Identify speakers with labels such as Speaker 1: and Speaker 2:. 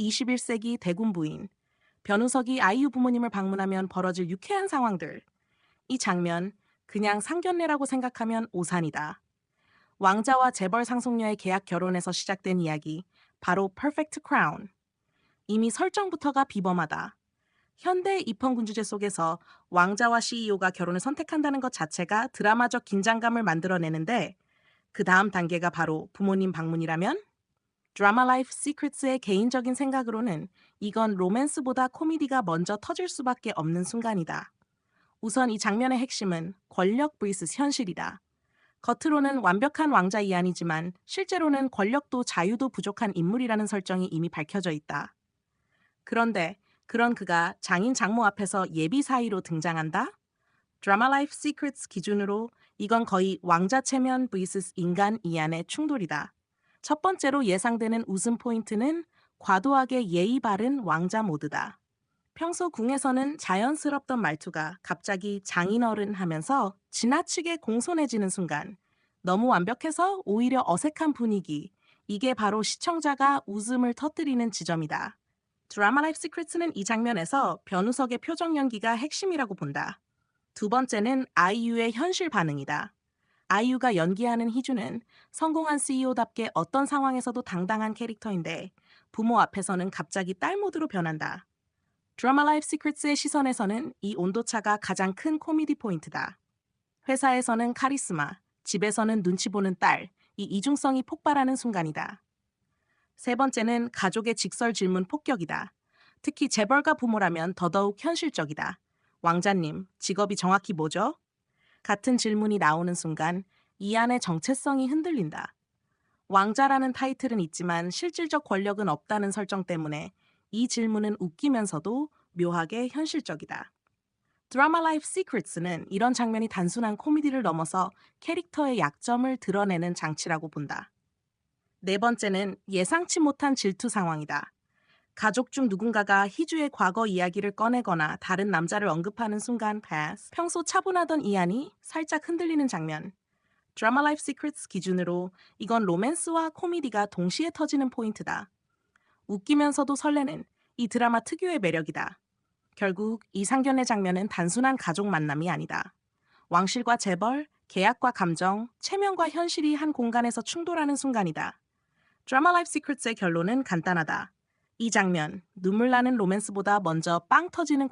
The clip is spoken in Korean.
Speaker 1: 21세기 대군 부인, 변우석이 아이유 부모님을 방문하면 벌어질 유쾌한 상황들. 이 장면, 그냥 상견례라고 생각하면 오산이다. 왕자와 재벌 상속녀의 계약 결혼에서 시작된 이야기, 바로 퍼펙트 크라운. 이미 설정부터가 비범하다. 현대 입헌군주제 속에서 왕자와 CEO가 결혼을 선택한다는 것 자체가 드라마적 긴장감을 만들어내는데, 그 다음 단계가 바로 부모님 방문이라면? 드라마 라이프 시크릿스의 개인적인 생각으로는 이건 로맨스보다 코미디가 먼저 터질 수밖에 없는 순간이다. 우선 이 장면의 핵심은 권력 vs 현실이다. 겉으로는 완벽한 왕자 이안이지만 실제로는 권력도 자유도 부족한 인물이라는 설정이 이미 밝혀져 있다. 그런데 그런 그가 장인 장모 앞에서 예비 사위로 등장한다? 드라마 라이프 시크릿스 기준으로 이건 거의 왕자 체면 vs 인간 이안의 충돌이다. 첫 번째로 예상되는 웃음 포인트는 과도하게 예의 바른 왕자 모드다. 평소 궁에서는 자연스럽던 말투가 갑자기 장인어른 하면서 지나치게 공손해지는 순간, 너무 완벽해서 오히려 어색한 분위기, 이게 바로 시청자가 웃음을 터뜨리는 지점이다. 드라마 라이프 시크릿스는 이 장면에서 변우석의 표정 연기가 핵심이라고 본다. 두 번째는 아이유의 현실 반응이다. 아이유가 연기하는 희주는 성공한 CEO답게 어떤 상황에서도 당당한 캐릭터인데 부모 앞에서는 갑자기 딸 모드로 변한다. 드라마 라이프 시크릿스의 시선에서는 이 온도차가 가장 큰 코미디 포인트다. 회사에서는 카리스마, 집에서는 눈치 보는 딸, 이 이중성이 폭발하는 순간이다. 세 번째는 가족의 직설 질문 폭격이다. 특히 재벌가 부모라면 더더욱 현실적이다. 왕자님, 직업이 정확히 뭐죠? 같은 질문이 나오는 순간 이 안의 정체성이 흔들린다. 왕자라는 타이틀은 있지만 실질적 권력은 없다는 설정 때문에 이 질문은 웃기면서도 묘하게 현실적이다. 드라마 라이프 시크릿스는 이런 장면이 단순한 코미디를 넘어서 캐릭터의 약점을 드러내는 장치라고 본다. 네 번째는 예상치 못한 질투 상황이다. 가족 중 누군가가 희주의 과거 이야기를 꺼내거나 다른 남자를 언급하는 순간 평소 차분하던 이안이 살짝 흔들리는 장면. 드라마 라이프 시크릿스 기준으로 이건 로맨스와 코미디가 동시에 터지는 포인트다. 웃기면서도 설레는 이 드라마 특유의 매력이다. 결국 이 상견례 장면은 단순한 가족 만남이 아니다. 왕실과 재벌, 계약과 감정, 체면과 현실이 한 공간에서 충돌하는 순간이다. 드라마 라이프 시크릿스의 결론은 간단하다. 이 장면, 눈물 나는 로맨스보다 먼저 빵 터지는